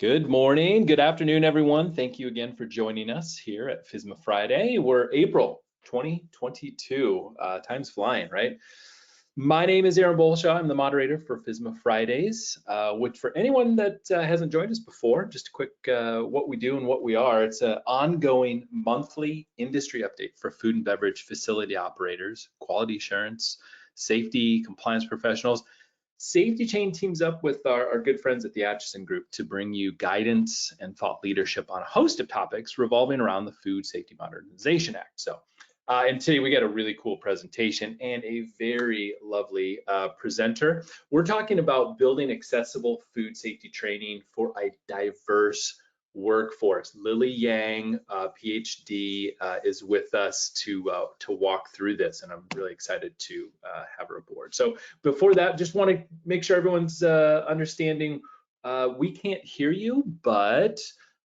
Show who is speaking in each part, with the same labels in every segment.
Speaker 1: Good morning, good afternoon, everyone. Thank you again for joining us here at FSMA Friday. We're April 2022. Time's flying, right? My name is Aaron Bolshaw. I'm the moderator for FSMA Fridays. Which for anyone that hasn't joined us before, just a quick what we do and what we are. It's an ongoing monthly industry update for food and beverage facility operators, quality assurance, safety, compliance professionals. SafetyChain teams up with our good friends at the Atchison Group to bring you guidance and thought leadership on a host of topics revolving around the Food Safety Modernization Act. And today we got a really cool presentation and a very lovely presenter. We're talking about building accessible food safety training for a diverse workforce. Lily Yang, Ph.D, is with us to walk through this, and I'm really excited to have her aboard. So before that, just want to make sure everyone's understanding. We can't hear you, but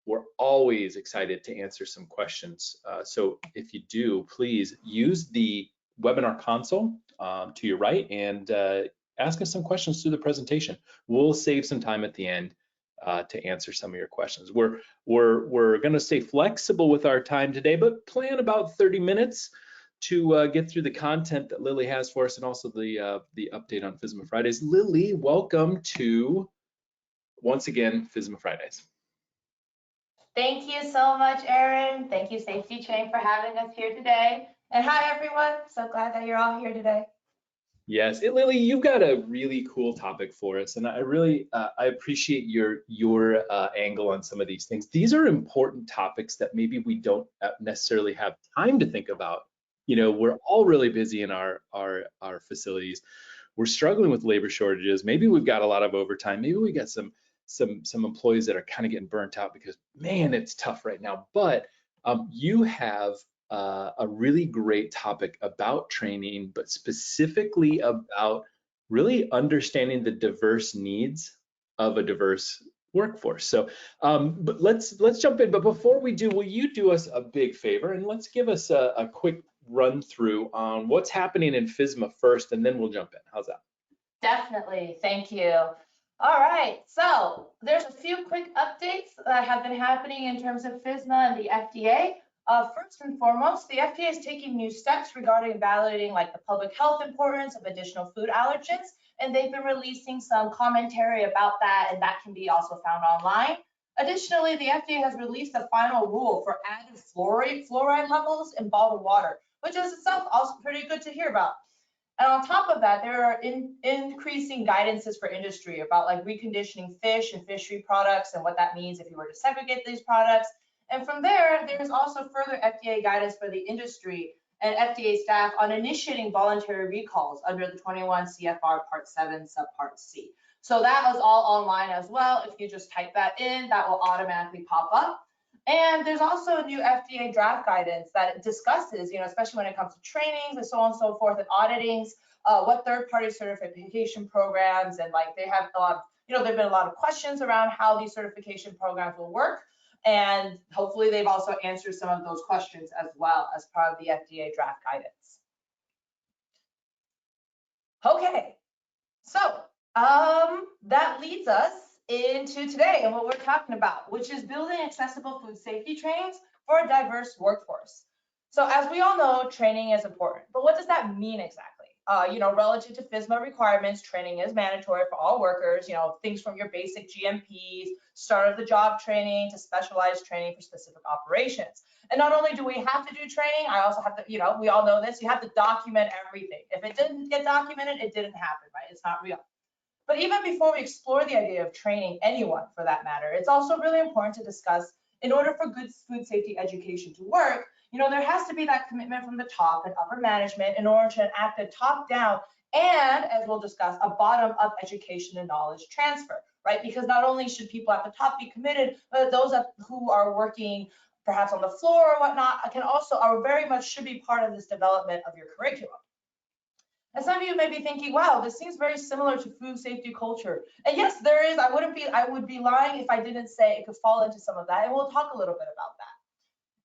Speaker 1: we're always excited to answer some questions. So if you do, please use the webinar console to your right and ask us some questions through the presentation. We'll save some time at the end to answer some of your questions. We're going to stay flexible with our time today, but plan about 30 minutes to get through the content that Lily has for us and also the update on FSMA Fridays. Lily, welcome to, once again, FSMA Fridays.
Speaker 2: Thank you so much, Aaron. Thank you, SafetyChain, for having us here today. And hi, everyone. So glad that you're all here today.
Speaker 1: Yes, Lily, you've got a really cool topic for us, and I really I appreciate your angle on some of these things. These are important topics that maybe we don't necessarily have time to think about. You know, we're all really busy in our facilities. We're struggling with labor shortages. Maybe we've got a lot of overtime. Maybe we got some employees that are kind of getting burnt out because, man, it's tough right now. But you have a really great topic about training, but specifically about really understanding the diverse needs of a diverse workforce. So, but let's jump in. But before we do, will you do us a big favor and let's give us a quick run through on what's happening in FSMA first, and then we'll jump in. How's that?
Speaker 2: Definitely. Thank you. All right, so there's a few quick updates that have been happening in terms of FSMA and the FDA. First and foremost, the FDA is taking new steps regarding validating like the public health importance of additional food allergens, and they've been releasing some commentary about that, and that can be also found online. Additionally, the FDA has released a final rule for added fluoride levels in bottled water, which is itself also pretty good to hear about. And on top of that, there are increasing guidances for industry about like reconditioning fish and fishery products and what that means if you were to segregate these products. And from there, there's also further FDA guidance for the industry and FDA staff on initiating voluntary recalls under the 21 CFR Part 7 Subpart C. So that was all online as well. If you just type that in, that will automatically pop up. And there's also a new FDA draft guidance that discusses, you know, especially when it comes to trainings and so on and so forth and auditings, what third-party certification programs, and like they have a lot of, you know, there've been a lot of questions around how these certification programs will work. And hopefully they've also answered some of those questions as well as part of the FDA draft guidance. Okay, so that leads us into today and what we're talking about, which is building accessible food safety trainings for a diverse workforce. So as we all know, training is important, but what does that mean exactly? You know, relative to FSMA requirements, training is mandatory for all workers, you know, things from your basic GMPs, start of the job training to specialized training for specific operations. And not only do we have to do training, I also have to, you know, we all know this, you have to document everything. If it didn't get documented, it didn't happen, right? It's not real. But even before we explore the idea of training anyone for that matter, it's also really important to discuss, in order for good food safety education to work, you know, there has to be that commitment from the top and upper management in order to enact a top-down and, as we'll discuss, a bottom-up education and knowledge transfer, right? Because not only should people at the top be committed, but those who are working perhaps on the floor or whatnot can also very much should be part of this development of your curriculum. And some of you may be thinking, wow, this seems very similar to food safety culture. And yes, there is. I would be lying if I didn't say it could fall into some of that. And we'll talk a little bit about that.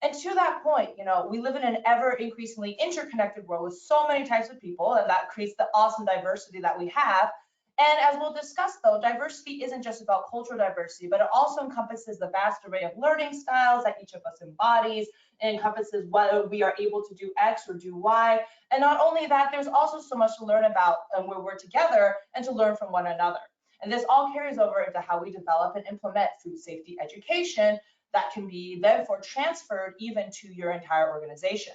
Speaker 2: And to that point, you know, we live in an ever increasingly interconnected world with so many types of people, and that creates the awesome diversity that we have. And as we'll discuss though, diversity isn't just about cultural diversity, but it also encompasses the vast array of learning styles that each of us embodies. It encompasses whether we are able to do X or do Y. And not only that, there's also so much to learn about when we're together and to learn from one another. And this all carries over into how we develop and implement food safety education that can be therefore transferred even to your entire organization.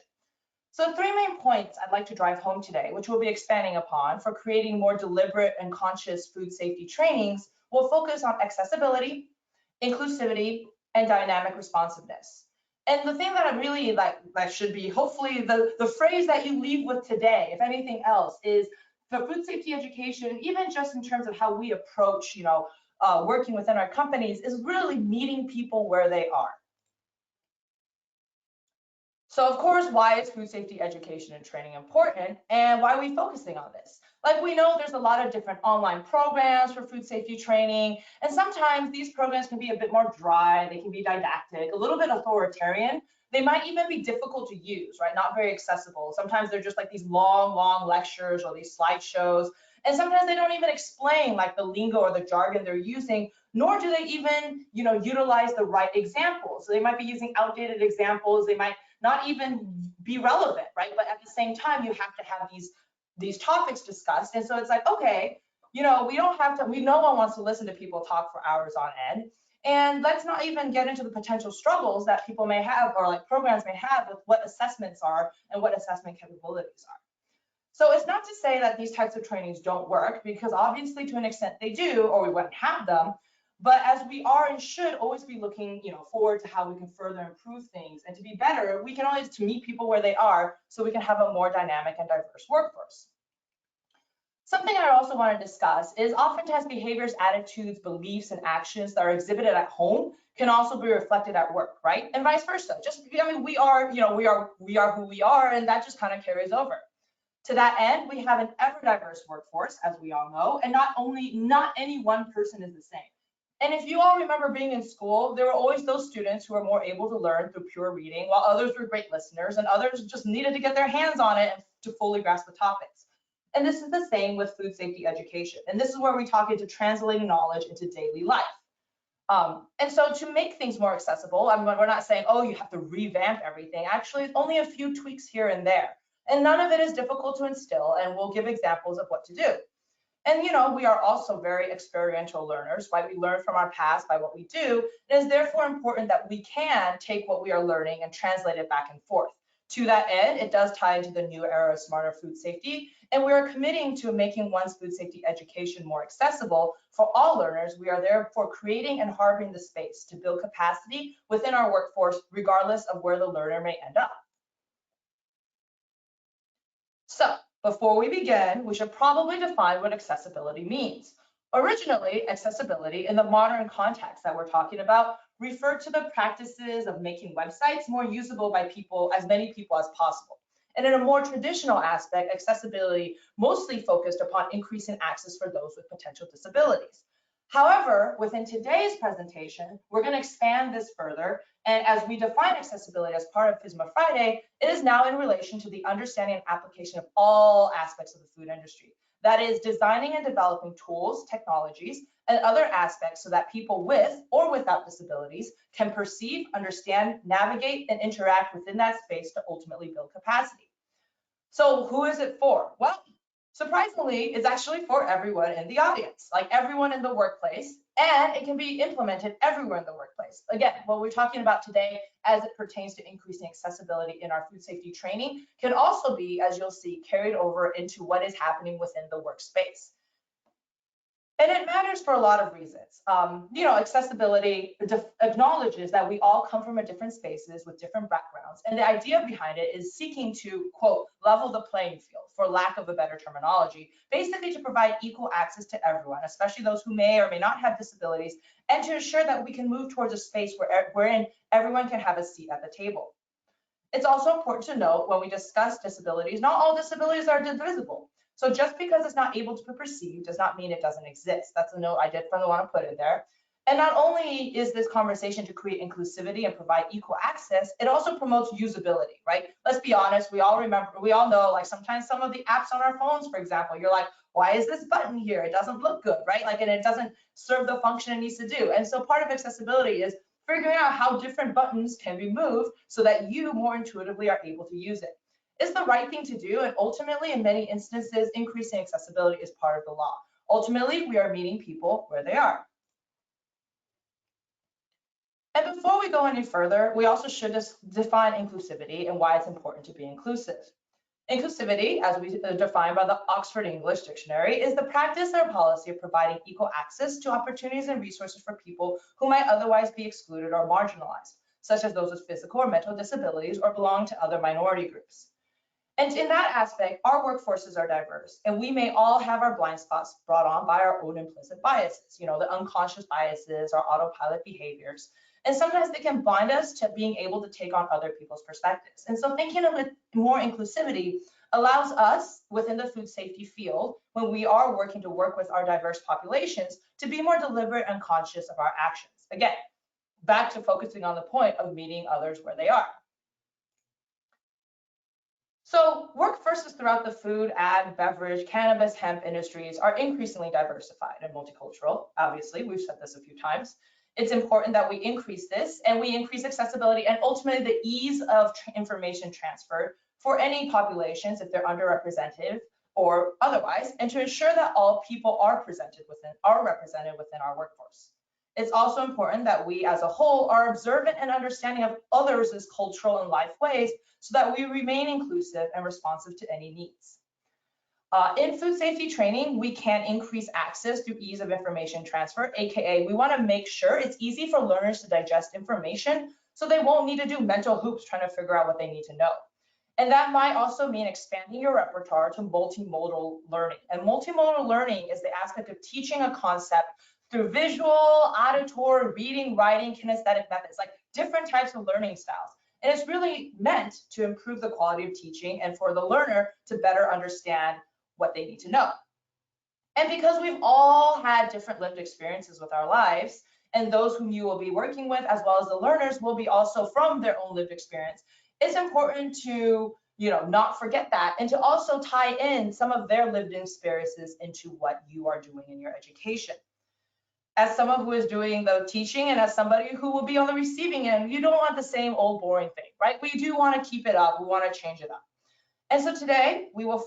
Speaker 2: So 3 main points I'd like to drive home today, which we'll be expanding upon for creating more deliberate and conscious food safety trainings, will focus on accessibility, inclusivity, and dynamic responsiveness. And the thing that I really like, that should be hopefully the phrase that you leave with today, if anything else, is for food safety education, even just in terms of how we approach, working within our companies, is really meeting people where they are. So of course, why is food safety education and training important, and why are we focusing on this? Like, we know there's a lot of different online programs for food safety training, and sometimes these programs can be a bit more dry, they can be didactic, a little bit authoritarian. They might even be difficult to use, right? Not very accessible. Sometimes they're just like these long lectures or these slideshows, and sometimes they don't even explain like the lingo or the jargon they're using, nor do they even, utilize the right examples. So they might be using outdated examples, they might not even be relevant, right? But at the same time, you have to have these topics discussed. And so it's like, okay, we don't have to, no one wants to listen to people talk for hours on end. And let's not even get into the potential struggles that people may have, or like programs may have, with what assessments are and what assessment capabilities are. So it's not to say that these types of trainings don't work, because obviously to an extent they do, or we wouldn't have them. But as we are and should always be looking, forward to how we can further improve things, and to be better, we can always to meet people where they are, so we can have a more dynamic and diverse workforce. Something I also want to discuss is oftentimes behaviors, attitudes, beliefs, and actions that are exhibited at home can also be reflected at work, right? And vice versa. We are who we are, and that just kind of carries over. To that end, we have an ever diverse workforce, as we all know, and not any one person is the same. And if you all remember being in school, there were always those students who were more able to learn through pure reading, while others were great listeners, and others just needed to get their hands on it to fully grasp the topics. And this is the same with food safety education. And this is where we talk into translating knowledge into daily life. And so to make things more accessible, we're not saying, oh, you have to revamp everything. Actually, it's only a few tweaks here and there. And none of it is difficult to instill, and we'll give examples of what to do. And we are also very experiential learners, right? We learn from our past by what we do. It is therefore important that we can take what we are learning and translate it back and forth. To that end, it does tie into the new era of smarter food safety, and we are committing to making one's food safety education more accessible for all learners. We are therefore creating and harboring the space to build capacity within our workforce, regardless of where the learner may end up. So, before we begin, we should probably define what accessibility means. Originally, accessibility in the modern context that we're talking about referred to the practices of making websites more usable by as many people as possible. And in a more traditional aspect, accessibility mostly focused upon increasing access for those with potential disabilities. However, within today's presentation, we're going to expand this further. And as we define accessibility as part of FSMA Friday, it is now in relation to the understanding and application of all aspects of the food industry. That is, designing and developing tools, technologies, and other aspects so that people with or without disabilities can perceive, understand, navigate, and interact within that space to ultimately build capacity. So who is it for? Well, surprisingly, it's actually for everyone in the audience, like everyone in the workplace, and it can be implemented everywhere in the workplace. Again, what we're talking about today as it pertains to increasing accessibility in our food safety training can also be, as you'll see, carried over into what is happening within the workspace. And it matters for a lot of reasons. Accessibility acknowledges that we all come from different spaces with different backgrounds. And the idea behind it is seeking to, quote, level the playing field, for lack of a better terminology, basically to provide equal access to everyone, especially those who may or may not have disabilities, and to ensure that we can move towards a space wherein everyone can have a seat at the table. It's also important to note when we discuss disabilities, not all disabilities are divisible. So just because it's not able to be perceived does not mean it doesn't exist. That's a note I did want to put in there. And not only is this conversation to create inclusivity and provide equal access, it also promotes usability, right? Let's be honest, we all know, like sometimes some of the apps on our phones, for example, you're like, why is this button here? It doesn't look good, right? Like, and it doesn't serve the function it needs to do. And so part of accessibility is figuring out how different buttons can be moved so that you more intuitively are able to use it. It's the right thing to do, and ultimately, in many instances, increasing accessibility is part of the law. Ultimately, we are meeting people where they are. And before we go any further, we also should define inclusivity and why it's important to be inclusive. Inclusivity, as we defined by the Oxford English Dictionary, is the practice or policy of providing equal access to opportunities and resources for people who might otherwise be excluded or marginalized, such as those with physical or mental disabilities or belong to other minority groups. And in that aspect, our workforces are diverse, and we may all have our blind spots brought on by our own implicit biases, the unconscious biases, our autopilot behaviors. And sometimes they can bind us to being able to take on other people's perspectives. And so thinking of more inclusivity allows us within the food safety field, when we are working to work with our diverse populations, to be more deliberate and conscious of our actions. Again, back to focusing on the point of meeting others where they are. So workforces throughout the food, ag, beverage, cannabis, hemp industries are increasingly diversified and multicultural. Obviously, we've said this a few times. It's important that we increase this and we increase accessibility and ultimately the ease of information transfer for any populations if they're underrepresented or otherwise, and to ensure that all people are represented within our workforce. It's also important that we as a whole are observant and understanding of others' cultural and life ways so that we remain inclusive and responsive to any needs. In food safety training, we can increase access through ease of information transfer, AKA we want to make sure it's easy for learners to digest information so they won't need to do mental hoops trying to figure out what they need to know. And that might also mean expanding your repertoire to multimodal learning. And multimodal learning is the aspect of teaching a concept through visual, auditory, reading, writing, kinesthetic methods, like different types of learning styles. And it's really meant to improve the quality of teaching and for the learner to better understand what they need to know. And because we've all had different lived experiences with our lives, and those whom you will be working with, as well as the learners, will be also from their own lived experience, it's important to not forget that and to also tie in some of their lived experiences into what you are doing in your education. As someone who is doing the teaching and as somebody who will be on the receiving end, you don't want the same old boring thing, right? We do want to keep it up. We want to change it up. And so today we will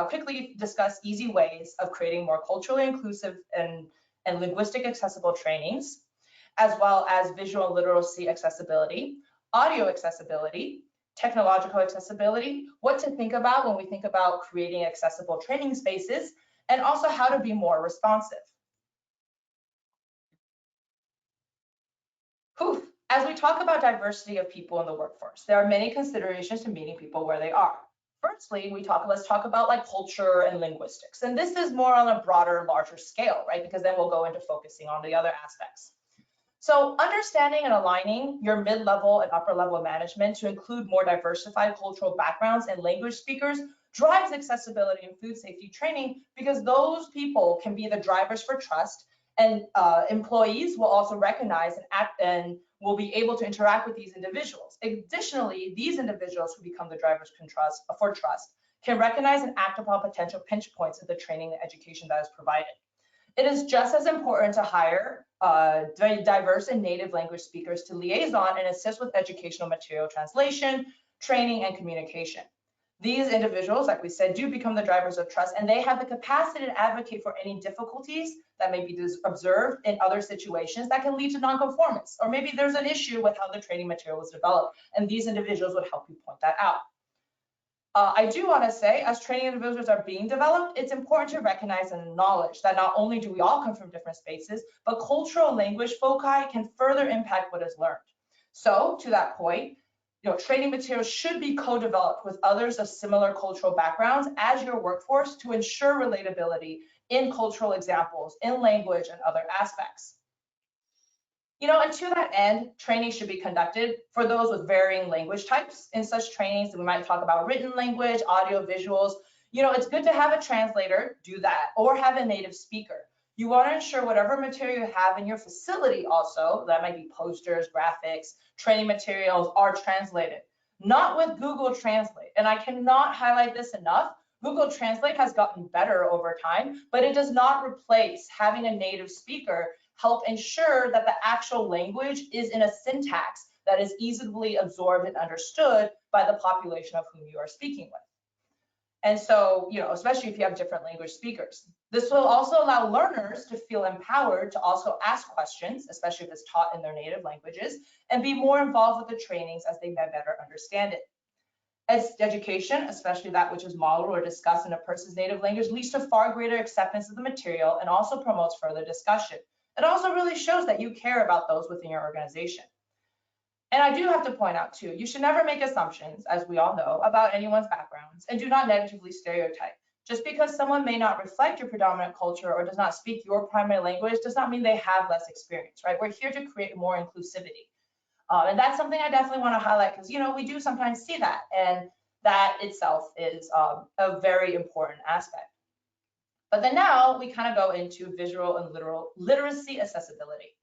Speaker 2: quickly discuss easy ways of creating more culturally inclusive and linguistic accessible trainings, as well as visual literacy accessibility, audio accessibility, technological accessibility, what to think about when we think about creating accessible training spaces, and also how to be more responsive. As we talk about diversity of people in the workforce, there are many considerations to meeting people where they are. Firstly, let's talk about like culture and linguistics. And this is more on a broader, larger scale, right? Because then we'll go into focusing on the other aspects. So understanding and aligning your mid-level and upper-level management to include more diversified cultural backgrounds and language speakers drives accessibility in food safety training, because those people can be the drivers for trust, and employees will also recognize and act and will be able to interact with these individuals. Additionally, these individuals who become the drivers for trust can recognize and act upon potential pinch points of the training and education that is provided. It is just as important to hire diverse and native language speakers to liaison and assist with educational material translation, training, and communication. These individuals, like we said, do become the drivers of trust, and they have the capacity to advocate for any difficulties that may be observed in other situations that can lead to nonconformance, or maybe there's an issue with how the training material was developed, and these individuals would help you point that out. I do want to say, as training individuals are being developed, it's important to recognize and acknowledge that not only do we all come from different spaces, but cultural language foci can further impact what is learned. So to that point, training materials should be co-developed with others of similar cultural backgrounds as your workforce to ensure relatability in cultural examples, in language, and other aspects. And to that end, training should be conducted for those with varying language types. In such trainings, we might talk about written language, audio, visuals. It's good to have a translator do that or have a native speaker. You want to ensure whatever material you have in your facility also, that might be posters, graphics, training materials, are translated. Not with Google Translate. And I cannot highlight this enough. Google Translate has gotten better over time, but it does not replace having a native speaker help ensure that the actual language is in a syntax that is easily absorbed and understood by the population of whom you are speaking with. And so, especially if you have different language speakers. This will also allow learners to feel empowered to also ask questions, especially if it's taught in their native languages, and be more involved with the trainings as they may better understand it. As education, especially that which is modeled or discussed in a person's native language, leads to far greater acceptance of the material and also promotes further discussion. It also really shows that you care about those within your organization. And I do have to point out too, you should never make assumptions, as we all know, about anyone's backgrounds, and do not negatively stereotype. Just because someone may not reflect your predominant culture or does not speak your primary language does not mean they have less experience, right? We're here to create more inclusivity. And that's something I definitely want to highlight because, we do sometimes see that, and that itself is a very important aspect. But then now we kind of go into visual and literacy accessibility.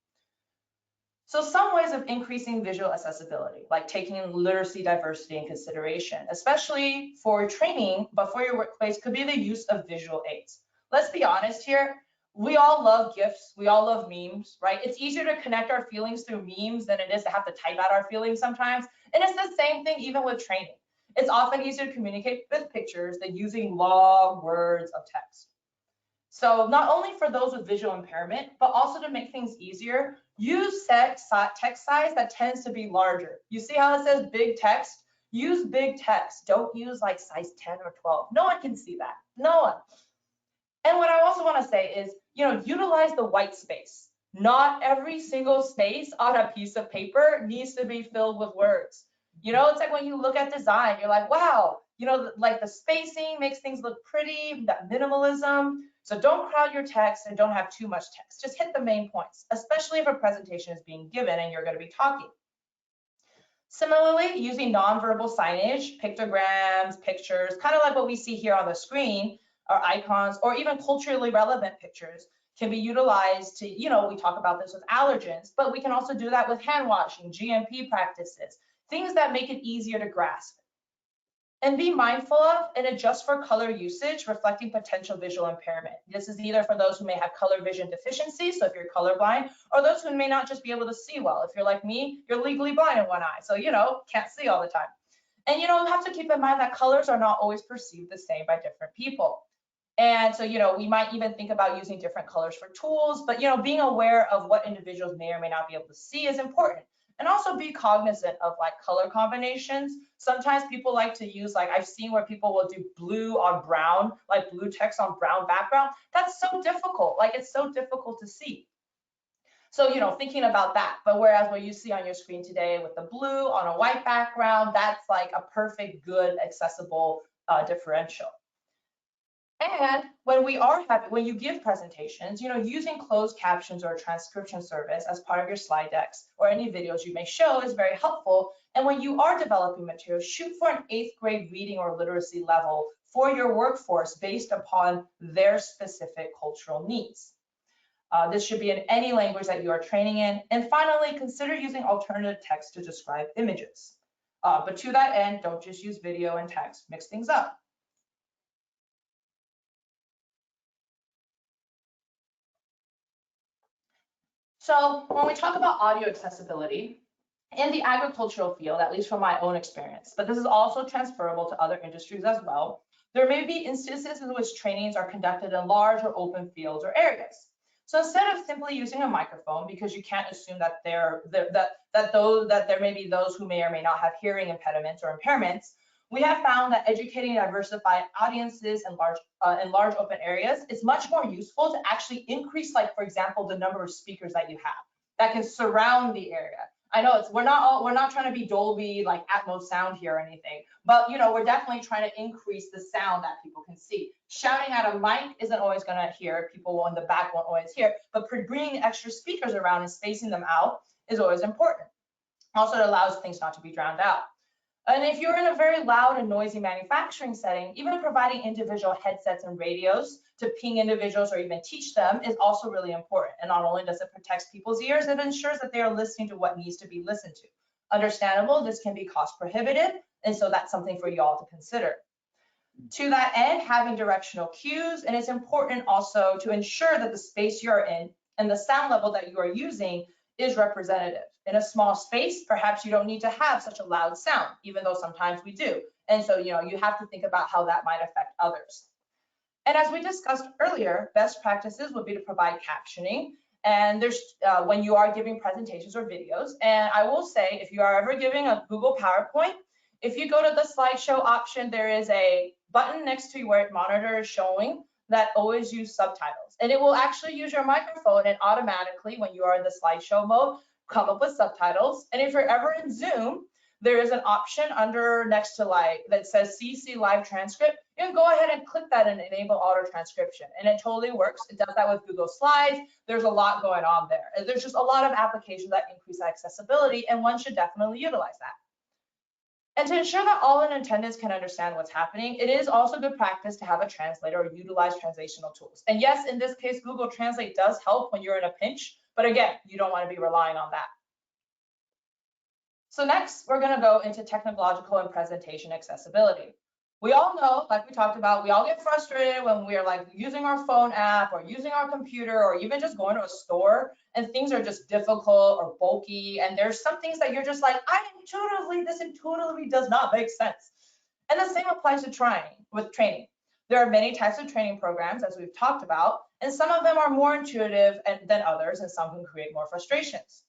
Speaker 2: So some ways of increasing visual accessibility, like taking literacy diversity in consideration, especially for training, but for your workplace, could be the use of visual aids. Let's be honest here. We all love GIFs. We all love memes, right? It's easier to connect our feelings through memes than it is to have to type out our feelings sometimes. And it's the same thing even with training. It's often easier to communicate with pictures than using long words of text. So not only for those with visual impairment, but also to make things easier, use text size that tends to be larger. You see how it says big text? Use big text. Don't use like size 10 or 12. No one can see that. No one. And what I also want to say is, utilize the white space. Not every single space on a piece of paper needs to be filled with words. It's like when you look at design, you're like, wow, like the spacing makes things look pretty, that minimalism. So don't crowd your text and don't have too much text. Just hit the main points, especially if a presentation is being given and you're going to be talking. Similarly, using nonverbal signage, pictograms, pictures, kind of like what we see here on the screen, or icons, or even culturally relevant pictures can be utilized to, we talk about this with allergens, but we can also do that with hand washing, GMP practices, things that make it easier to grasp. And be mindful of and adjust for color usage, reflecting potential visual impairment. This is either for those who may have color vision deficiency, so if you're colorblind, or those who may not just be able to see well. If you're like me, you're legally blind in one eye, so can't see all the time. And you have to keep in mind that colors are not always perceived the same by different people. And so, we might even think about using different colors for tools, but, being aware of what individuals may or may not be able to see is important. And also be cognizant of like color combinations. Sometimes people like to use, like I've seen where people will do blue on brown, like blue text on brown background. That's so difficult. Like it's so difficult to see. So, thinking about that, but whereas what you see on your screen today with the blue on a white background, that's like a perfect, good, accessible differential. And when you give presentations, using closed captions or a transcription service as part of your slide decks or any videos you may show is very helpful. And when you are developing materials, shoot for an 8th grade reading or literacy level for your workforce based upon their specific cultural needs. This should be in any language that you are training in. And finally, consider using alternative text to describe images. But to that end, don't just use video and text, mix things up. So when we talk about audio accessibility in the agricultural field, at least from my own experience, but this is also transferable to other industries as well, there may be instances in which trainings are conducted in large or open fields or areas. So instead of simply using a microphone, because you can't assume that there may be those who may or may not have hearing impediments or impairments, we have found that educating diversified audiences in large open areas is much more useful to actually increase, like for example, the number of speakers that you have that can surround the area. I know we're not trying to be Dolby like Atmos sound here or anything, but we're definitely trying to increase the sound that people can see. Shouting at a mic isn't always going to hear, people in the back won't always hear, but bringing extra speakers around and spacing them out is always important. Also, it allows things not to be drowned out. And if you're in a very loud and noisy manufacturing setting, even providing individual headsets and radios to ping individuals or even teach them is also really important. And not only does it protect people's ears, it ensures that they are listening to what needs to be listened to. Understandable, this can be cost prohibitive, and so that's something for you all to consider. To that end, having directional cues, and it's important also to ensure that the space you're in and the sound level that you are using is representative. In a small space, perhaps you don't need to have such a loud sound, even though sometimes we do. And so, you have to think about how that might affect others. And as we discussed earlier, best practices would be to provide captioning. And there's when you are giving presentations or videos. And I will say, if you are ever giving a Google PowerPoint, if you go to the slideshow option, there is a button next to where monitor is showing that always use subtitles. And it will actually use your microphone and automatically, when you are in the slideshow mode, come up with subtitles. And if you're ever in Zoom, there is an option under next to that says CC live transcript. You can go ahead and click that and enable auto transcription. And it totally works. It does that with Google Slides. There's a lot going on there. There's just a lot of applications that increase accessibility, and one should definitely utilize that. And to ensure that all in attendance can understand what's happening, it is also good practice to have a translator or utilize translational tools. And yes, in this case, Google Translate does help when you're in a pinch, but again, you don't want to be relying on that. So next, we're going to go into technological and presentation accessibility. We all know, like we talked about, we all get frustrated when we're using our phone app or using our computer or even just going to a store and things are just difficult or bulky. And there's some things that you're just like, this intuitively does not make sense. And the same applies to training. There are many types of training programs, as we've talked about, and some of them are more intuitive than others, and some can create more frustrations.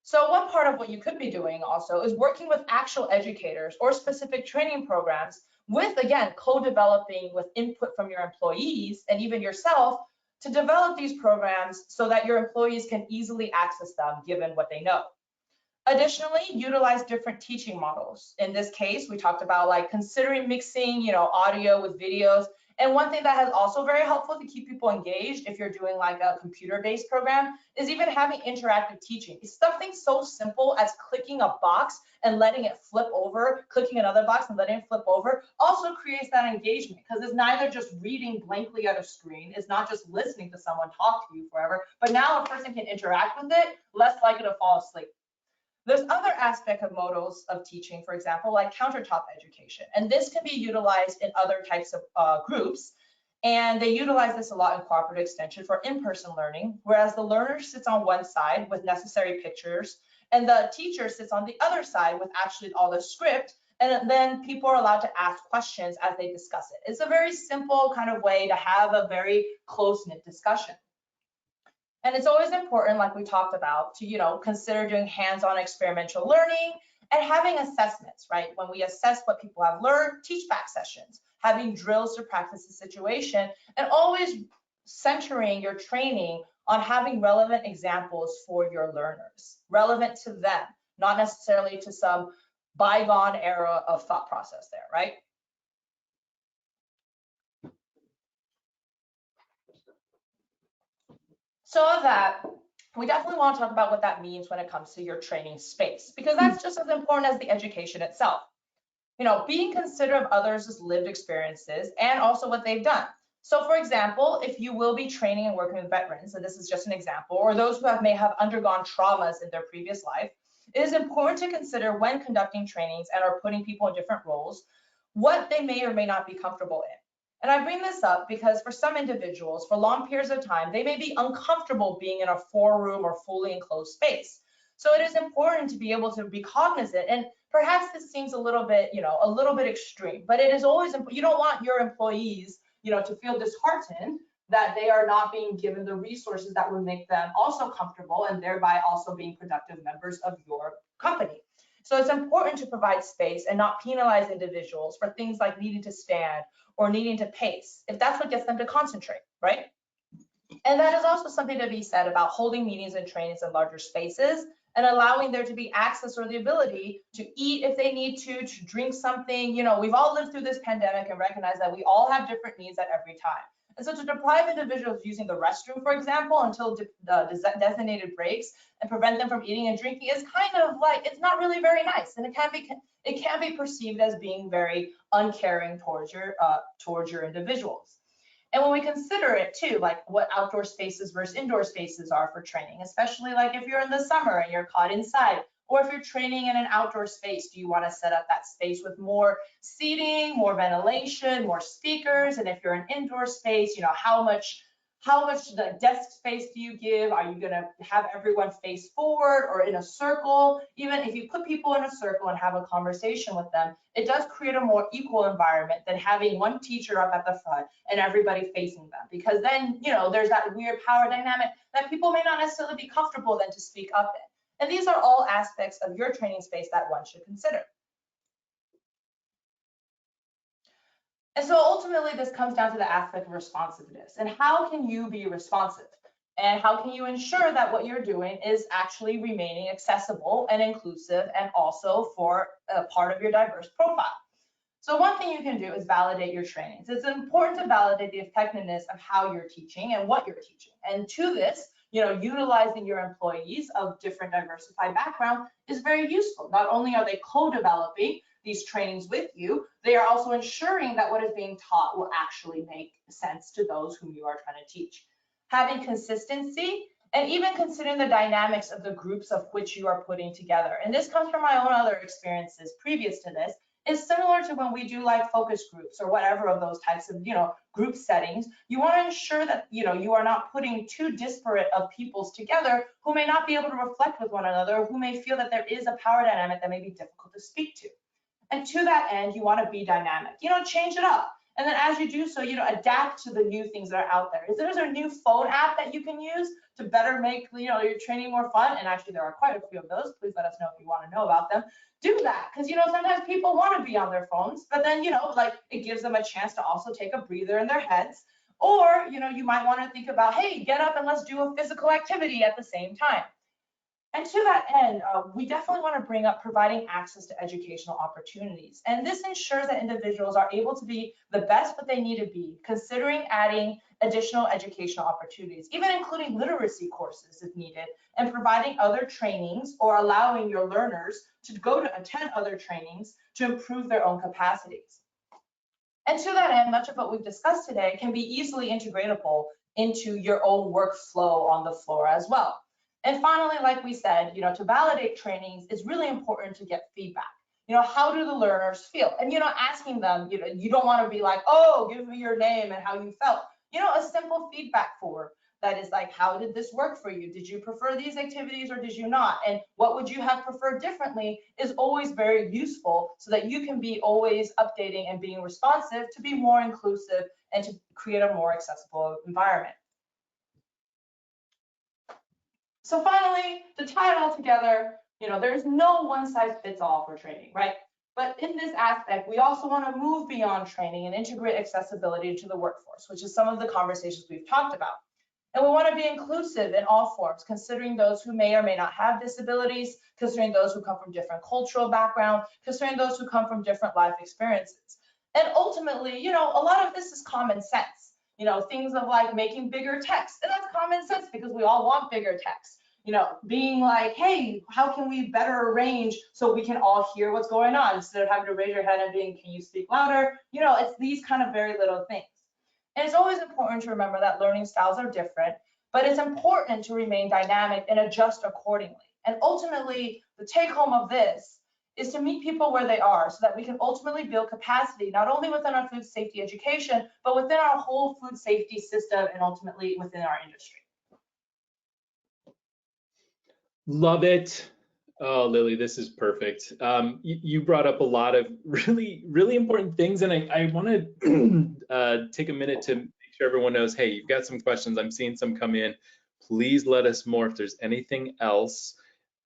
Speaker 2: So one part of what you could be doing also is working with actual educators or specific training programs with, again, co-developing with input from your employees and even yourself to develop these programs so that your employees can easily access them given what they know. Additionally, utilize different teaching models. In this case, we talked about considering mixing, audio with videos. And one thing that has also very helpful to keep people engaged if you're doing a computer-based program is even having interactive teaching. It's something so simple as clicking a box and letting it flip over, clicking another box and letting it flip over also creates that engagement because it's neither just reading blankly at a screen, it's not just listening to someone talk to you forever, but now a person can interact with it, less likely to fall asleep. There's other aspects of modals of teaching, for example, like countertop education. And this can be utilized in other types of groups. And they utilize this a lot in cooperative extension for in-person learning, whereas the learner sits on one side with necessary pictures, and the teacher sits on the other side with actually all the script, and then people are allowed to ask questions as they discuss it. It's a very simple kind of way to have a very close-knit discussion. And it's always important, like we talked about, to consider doing hands-on experiential learning and having assessments, right? When we assess what people have learned, teach back sessions, having drills to practice the situation, and always centering your training on having relevant examples for your learners, relevant to them, not necessarily to some bygone era of thought process there, right? So of that, we definitely want to talk about what that means when it comes to your training space, because that's just as important as the education itself. Being considerate of others' lived experiences and also what they've done. So for example, if you will be training and working with veterans, and this is just an example, or those who may have undergone traumas in their previous life, it is important to consider when conducting trainings and are putting people in different roles, what they may or may not be comfortable in. And I bring this up because for some individuals, for long periods of time, they may be uncomfortable being in a 4-room or fully enclosed space. So it is important to be able to be cognizant. And perhaps this seems a little bit extreme, but it is always, you don't want your employees, to feel disheartened that they are not being given the resources that would make them also comfortable and thereby also being productive members of your company. So it's important to provide space and not penalize individuals for things like needing to stand or needing to pace, if that's what gets them to concentrate, right? And that is also something to be said about holding meetings and trainings in larger spaces and allowing there to be access or the ability to eat if they need to drink something. We've all lived through this pandemic and recognize that we all have different needs at every time. And so to deprive individuals using the restroom, for example, until designated breaks and prevent them from eating and drinking is kind of like, it's not really very nice. And it can be perceived as being very uncaring towards your individuals. And when we consider it too, like what outdoor spaces versus indoor spaces are for training, especially like if you're in the summer and you're caught inside, or if you're training in an outdoor space, do you want to set up that space with more seating, more ventilation, more speakers? And if you're an indoor space, you know, how much the desk space do you give? Are you going to have everyone face forward or in a circle? Even if you put people in a circle and have a conversation with them, it does create a more equal environment than having one teacher up at the front and everybody facing them. Because then, you know, there's that weird power dynamic that people may not necessarily be comfortable then to speak up in. And these are all aspects of your training space that one should consider. And so ultimately, this comes down to the aspect of responsiveness. And how can you be responsive? And how can you ensure that what you're doing is actually remaining accessible and inclusive and also for a part of your diverse profile? So one thing you can do is validate your trainings. It's important to validate the effectiveness of how you're teaching and what you're teaching. And to this, you know, utilizing your employees of different diversified background is very useful. Not only are they co-developing these trainings with you, they are also ensuring that what is being taught will actually make sense to those whom you are trying to teach. Having consistency and even considering the dynamics of the groups of which you are putting together. And this comes from my own other experiences previous to this, is similar to when we do like focus groups or whatever of those types of, you know, group settings. You want to ensure that, you know, you are not putting two disparate of peoples together who may not be able to reflect with one another, who may feel that there is a power dynamic that may be difficult to speak to. And to that end, you want to be dynamic, you know, change it up. And then as you do so, you know, adapt to the new things that are out there. Is there a new phone app that you can use to better make, you know, your training more fun? And actually, there are quite a few of those. Please let us know if you want to know about them. Do that, because, you know, sometimes people want to be on their phones, but then, you know, like it gives them a chance to also take a breather in their heads. Or, you know, you might want to think about, hey, get up and let's do a physical activity at the same time. And to that end, we definitely want to bring up providing access to educational opportunities. And this ensures that individuals are able to be the best what they need to be, considering adding additional educational opportunities, even including literacy courses if needed, and providing other trainings or allowing your learners to go to attend other trainings to improve their own capacities. And to that end, much of what we've discussed today can be easily integratable into your own workflow on the floor as well. And finally, like we said, you know, to validate trainings, it's really important to get feedback. You know, how do the learners feel? And, you know, asking them, you know, you don't want to be like, oh, give me your name and how you felt. You know, a simple feedback form that is like, how did this work for you? Did you prefer these activities or did you not? And what would you have preferred differently is always very useful so that you can be always updating and being responsive to be more inclusive and to create a more accessible environment. So finally, to tie it all together, you know, there's no one size fits all for training, right? But in this aspect, we also want to move beyond training and integrate accessibility into the workforce, which is some of the conversations we've talked about. And we want to be inclusive in all forms, considering those who may or may not have disabilities, considering those who come from different cultural backgrounds, considering those who come from different life experiences. And ultimately, you know, a lot of this is common sense. You know, things of like making bigger text, and that's common sense because we all want bigger text. You know, being like, hey, how can we better arrange so we can all hear what's going on instead of having to raise your hand and being, can you speak louder? You know, it's these kind of very little things. And it's always important to remember that learning styles are different, but it's important to remain dynamic and adjust accordingly. And ultimately, the take home of this is to meet people where they are so that we can ultimately build capacity, not only within our food safety education, but within our whole food safety system and ultimately within our industry.
Speaker 1: Love it. Oh, Lily, this is perfect. You brought up a lot of really, really important things, and I want to take a minute to make sure everyone knows, hey, you've got some questions. I'm seeing some come in. Please let us know if there's anything else.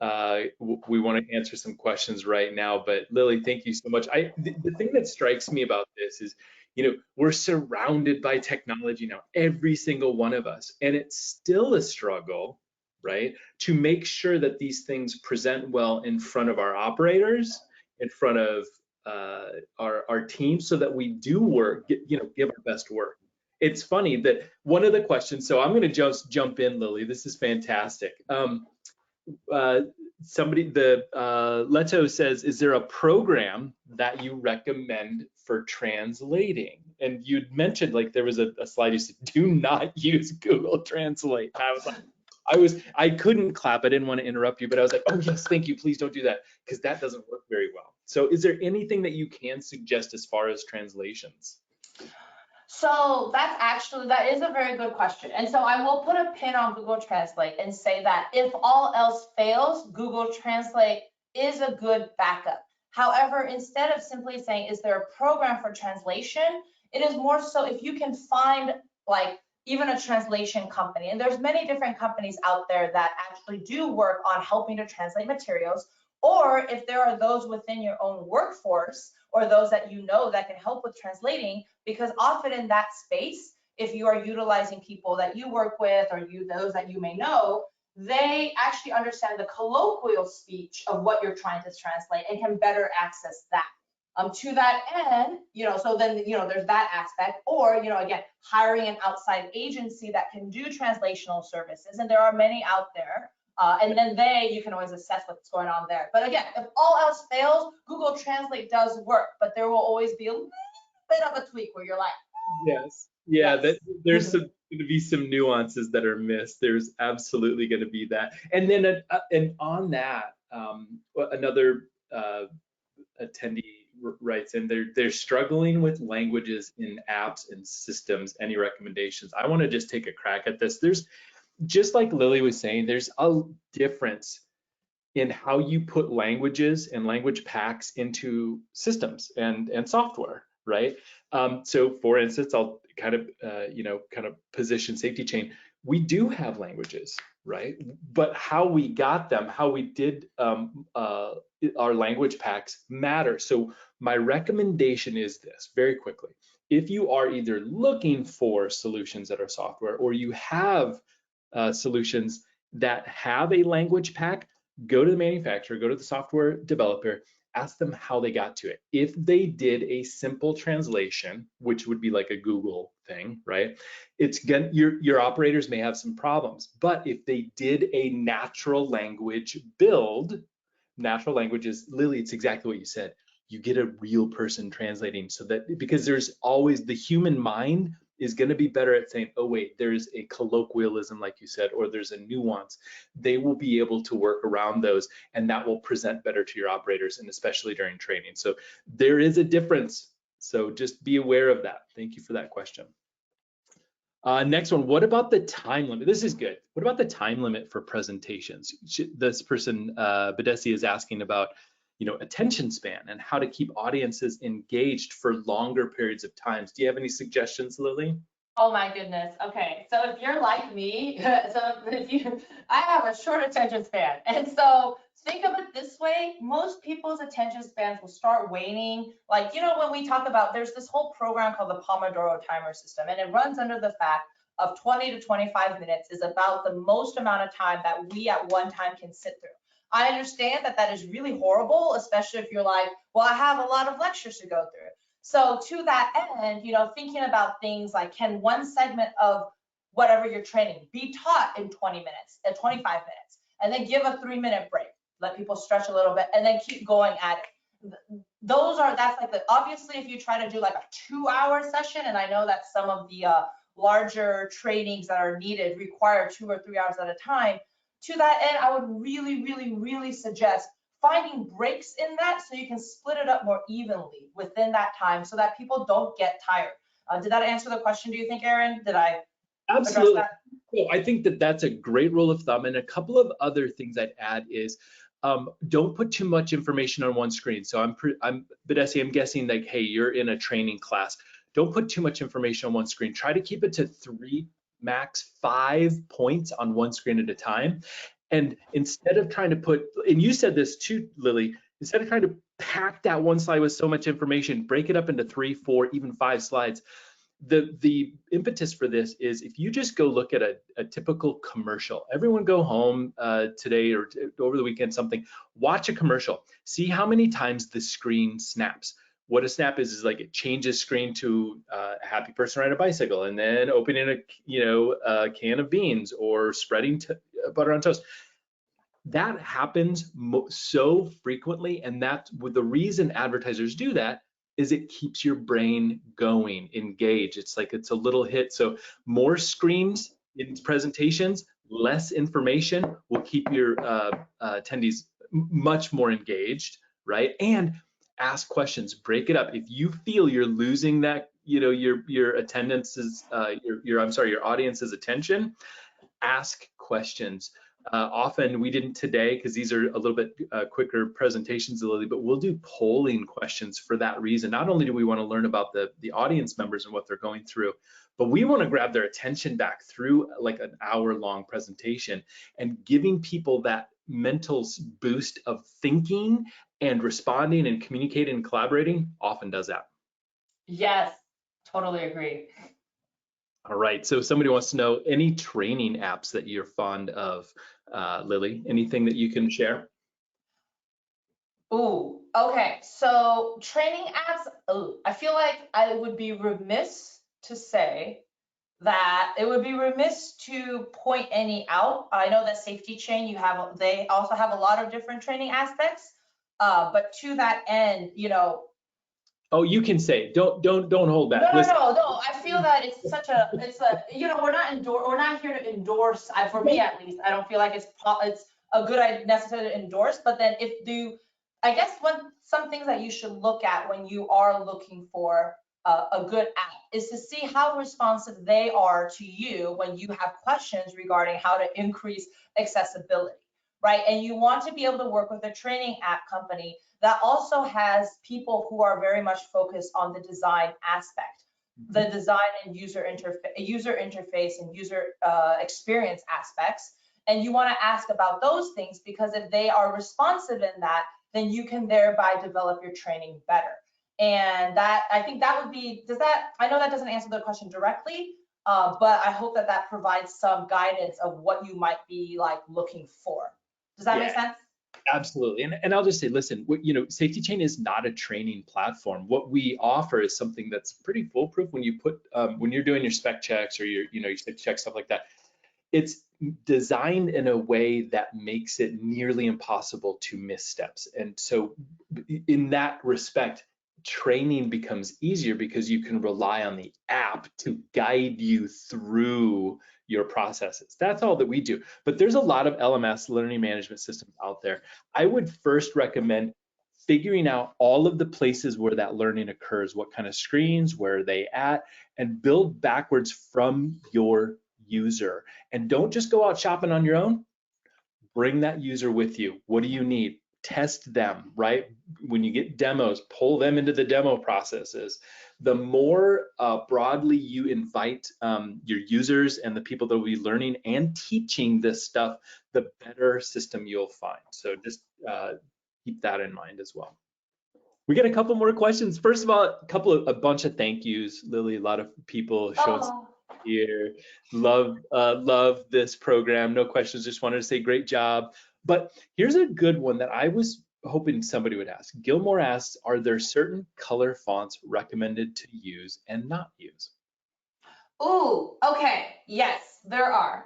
Speaker 1: We want to answer some questions right now, but Lily, thank you so much. The thing that strikes me about this is, you know, we're surrounded by technology now, every single one of us, and it's still a struggle, right, to make sure that these things present well in front of our operators, in front of our team, so that we do work, give our best work. it's funny that one of the questions, so I'm going to just jump in, Lily. This is fantastic. Leto says, is there a program that you recommend for translating? And you'd mentioned, like, there was a slide you said, do not use Google Translate. And I was like, I couldn't clap. I didn't want to interrupt you, but I was like, oh yes, thank you. Please don't do that, because that doesn't work very well. So is there anything that you can suggest as far as translations?
Speaker 2: So that is a very good question. And so I will put a pin on Google Translate and say that if all else fails, Google Translate is a good backup. However, instead of simply saying, is there a program for translation? It is more so if you can find like even a translation company, and there's many different companies out there that actually do work on helping to translate materials, or if there are those within your own workforce or those that you know that can help with translating, because often in that space, if you are utilizing people that you work with or those that you may know, they actually understand the colloquial speech of what you're trying to translate and can better access that. To that end, so then, there's that aspect, or, again, hiring an outside agency that can do translational services, and there are many out there. And then you can always assess what's going on there. But again, if all else fails, Google Translate does work, but there will always be a little bit of a tweak where you're like,
Speaker 1: yes, yeah,
Speaker 2: yes.
Speaker 1: there's going to be some nuances that are missed. There's absolutely going to be that. And then, and on that, another attendee writes in, they're struggling with languages in apps and systems. Any recommendations? I want to just take a crack at this. There's, just like Lily was saying, there's a difference in how you put languages and language packs into systems and software, right? So for instance, I'll kind of position SafetyChain. We do have languages, right? But how we got them, how we did our language packs matter. So my recommendation is this, very quickly. If you are either looking for solutions that are software, or you have solutions that have a language pack, go to the manufacturer, go to the software developer, ask them how they got to it. If they did a simple translation, which would be like a Google thing, right? Your operators may have some problems. But if they did a natural language build, natural languages, Lily, it's exactly what you said. You get a real person translating, so that, because there's always, the human mind is going to be better at saying, oh wait, there's a colloquialism, like you said, or there's a nuance. They will be able to work around those, and that will present better to your operators, and especially during training. So there is a difference. So just be aware of that. Thank you for that question. Next one, what about the time limit? This is good. What about the time limit for presentations? This person, Badesi, is asking about, attention span and how to keep audiences engaged for longer periods of times. Do you have any suggestions, Lily?
Speaker 2: Oh my goodness. Okay, so if you're like me, I have a short attention span, and so think of it this way: most people's attention spans will start waning. Like, when we talk about, there's this whole program called the Pomodoro timer system, and it runs under the fact of 20 to 25 minutes is about the most amount of time that we at one time can sit through. I understand that is really horrible, especially if you're like, well, I have a lot of lectures to go through. So to that end, thinking about things like, can one segment of whatever you're training be taught in 20 minutes, 25 minutes, and then give a 3-minute break, let people stretch a little bit, and then keep going at it. That's like obviously if you try to do like a 2-hour session, and I know that some of the larger trainings that are needed require 2 or 3 hours at a time. To that end, I would really, really, really suggest finding breaks in that, so you can split it up more evenly within that time, so that people don't get tired. Did that answer the question, do you think, Aaron? Did I
Speaker 1: Absolutely.
Speaker 2: address that?
Speaker 1: Well, I think that's a great rule of thumb. And a couple of other things I'd add is, don't put too much information on one screen. So Badesi, I'm guessing like, hey, you're in a training class. Don't put too much information on one screen. Try to keep it to 3, max 5 points on one screen at a time. And instead of trying to put, and you said this too, Lily, instead of trying to pack that one slide with so much information, break it up into 3, 4, even 5 slides. The impetus for this is, if you just go look at a typical commercial, everyone go home today or over the weekend, watch a commercial, see how many times the screen snaps. what a snap is like it changes screen to a happy person riding a bicycle, and then opening a can of beans or spreading butter on toast. That happens so frequently, and that's the reason advertisers do that is it keeps your brain going, engaged. It's like it's a little hit. So more screens in presentations, less information will keep your attendees much more engaged, right? And ask questions, break it up. If you feel you're losing that, your attendance's, your audience's attention, ask questions. Often we didn't today because these are a little bit quicker presentations, Lily, but we'll do polling questions for that reason. Not only do we want to learn about the audience members and what they're going through, but we want to grab their attention back through like an hour-long presentation, and giving people that mental boost of thinking and responding and communicating and collaborating often does that.
Speaker 2: Yes, totally agree.
Speaker 1: All right, so somebody wants to know any training apps that you're fond of, Lily, anything that you can share?
Speaker 2: Ooh, okay. So training apps, ooh, I feel like I would be remiss to say that it would be remiss to point any out. I know that SafetyChain, they also have a lot of different training aspects. But to that end,
Speaker 1: Oh, you can say, don't hold back. Listen.
Speaker 2: No. I feel that we're not here to endorse. For me at least, I don't feel like it's a good idea necessarily to endorse. But then I guess some things that you should look at when you are looking for a good app is to see how responsive they are to you when you have questions regarding how to increase accessibility, right? And you want to be able to work with a training app company that also has people who are very much focused on the design aspect, the design and user interface and user experience aspects. And you want to ask about those things, because if they are responsive in that, then you can thereby develop your training better. And I think that would be, I know that doesn't answer the question directly, but I hope that provides some guidance of what you might be like looking for. Does that make sense?
Speaker 1: Absolutely. And I'll just say, listen, SafetyChain is not a training platform. What we offer is something that's pretty foolproof when you put, when you're doing your spec checks or your spec check, stuff like that. It's designed in a way that makes it nearly impossible to miss steps. And so in that respect, training becomes easier because you can rely on the app to guide you through your processes. That's all that we do. But there's a lot of LMS, learning management systems out there. I would first recommend figuring out all of the places where that learning occurs, what kind of screens, where are they at, and build backwards from your user. And don't just go out shopping on your own. Bring that user with you. What do you need? Test them, right? When you get demos, pull them into the demo processes. The more broadly you invite your users and the people that will be learning and teaching this stuff, the better system you'll find. So just keep that in mind as well. We got a couple more questions. First of all, a bunch of thank yous, Lily. A lot of people showing here. Love this program. No questions. Just wanted to say great job. But here's a good one that I was hoping somebody would ask. Gilmore asks, are there certain color fonts recommended to use and not use?
Speaker 2: Ooh, okay. Yes, there are.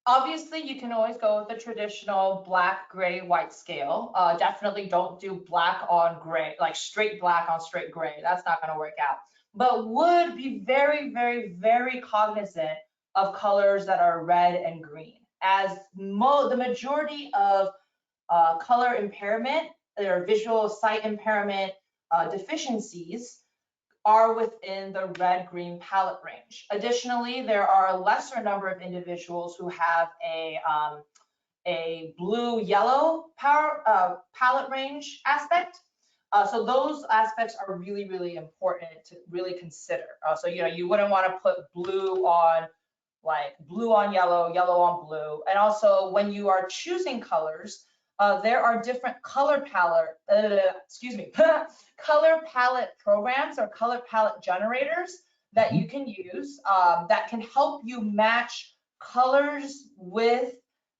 Speaker 2: Obviously, you can always go with the traditional black, gray, white scale. Definitely don't do black on gray, like straight black on straight gray. That's not going to work out. But would be very, very, very cognizant of colors that are red and green, as the majority of color impairment or visual sight impairment deficiencies are within the red-green palette range. Additionally, there are a lesser number of individuals who have a blue-yellow palette range aspect. So those aspects are really, really important to really consider. So you wouldn't want to put blue on yellow, yellow on blue. And also when you are choosing colors, there are different color palette, color palette programs or color palette generators that you can use that can help you match colors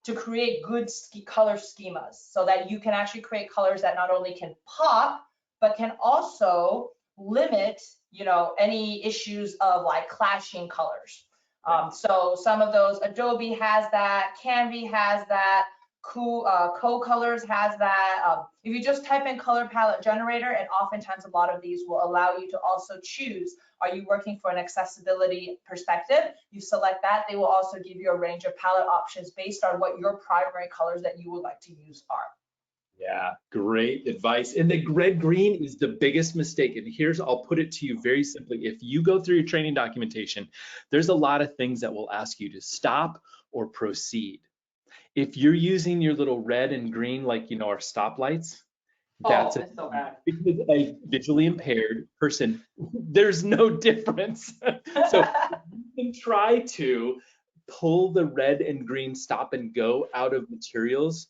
Speaker 2: to create good color schemas, so that you can actually create colors that not only can pop, but can also limit, any issues of like clashing colors. So some of those, Adobe has that, Canva has that, Co-Colors has that. If you just type in color palette generator, and oftentimes a lot of these will allow you to also choose, are you working for an accessibility perspective? You select that. They will also give you a range of palette options based on what your primary colors that you would like to use are.
Speaker 1: Yeah, great advice. And the red green is the biggest mistake. And I'll put it to you very simply. If you go through your training documentation, there's a lot of things that will ask you to stop or proceed. If you're using your little red and green, like, our stoplights, that's
Speaker 2: it's so bad.
Speaker 1: Because a visually impaired person, there's no difference. So you can try to pull the red and green stop and go out of materials,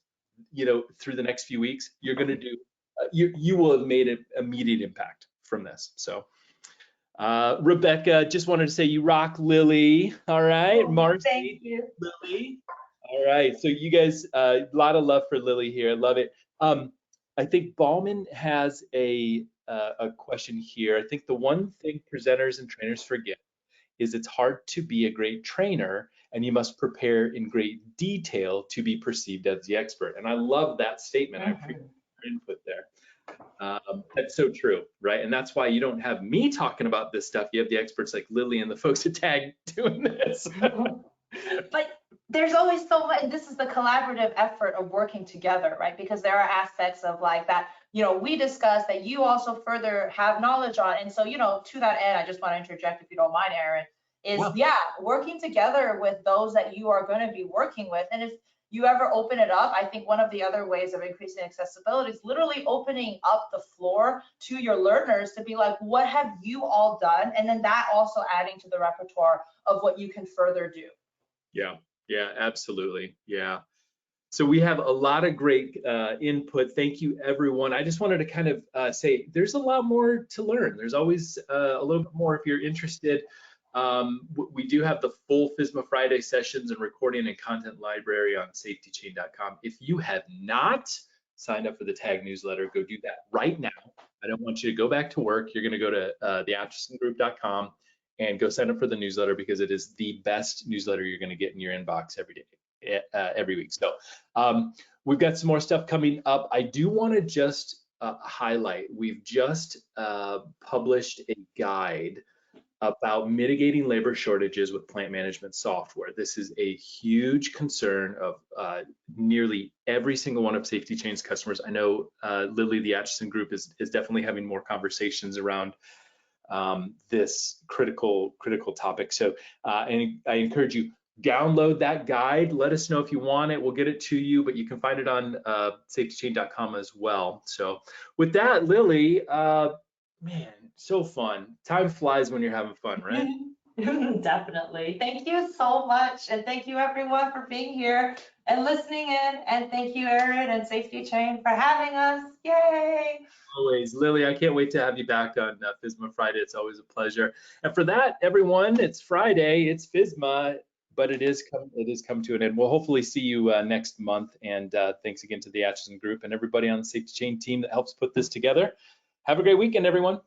Speaker 1: through the next few weeks. You're going to do, you will have made an immediate impact from this. So Rebecca, just wanted to say you rock, Lily. All right, Marcy,
Speaker 2: Thank you,
Speaker 1: Lily. All right, so you guys, a lot of love for Lily here. I love it. I think Ballman has a question here. I think the one thing presenters and trainers forget is it's hard to be a great trainer, and you must prepare in great detail to be perceived as the expert. And I love that statement. I appreciate your input there. That's so true, right? And that's why you don't have me talking about this stuff. You have the experts like Lily and the folks at TAG doing this.
Speaker 2: But there's always so much, this is the collaborative effort of working together, right? Because there are aspects of like that, we discussed that you also further have knowledge on. And so, to that end, I just want to interject, if you don't mind, Aaron, is working together with those that you are going to be working with. And if you ever open it up, I think one of the other ways of increasing accessibility is literally opening up the floor to your learners to be like, what have you all done? And then that also adding to the repertoire of what you can further do.
Speaker 1: Yeah, absolutely. Yeah. So we have a lot of great input. Thank you, everyone. I just wanted to kind of say there's a lot more to learn. There's always a little bit more if you're interested. We do have the full FSMA Friday sessions and recording and content library on SafetyChain.com. If you have not signed up for the TAG newsletter, go do that right now. I don't want you to go back to work. You're going to go to theatchisongroup.com and go sign up for the newsletter, because it is the best newsletter you're going to get in your inbox every day, every week. So we've got some more stuff coming up. I do want to just highlight, we've just published a guide about mitigating labor shortages with plant management software. This is a huge concern of nearly every single one of SafetyChain's customers. I know Lily, the Atchison Group, is definitely having more conversations around this critical topic. So and I encourage you, download that guide. Let us know if you want it. We'll get it to you, but you can find it on SafetyChain.com as well. So with that, Lily, man, so fun. Time flies when you're having fun, right?
Speaker 2: Definitely. Thank you so much. And thank you everyone for being here and listening in. And thank you, Aaron and SafetyChain, for having us. Yay.
Speaker 1: Always. Lily, I can't wait to have you back on FSMA Friday. It's always a pleasure. And for that, everyone, it's Friday, it's FSMA, but it is come to an end. We'll hopefully see you next month. And thanks again to the Atchison Group and everybody on the SafetyChain team that helps put this together. Have a great weekend, everyone.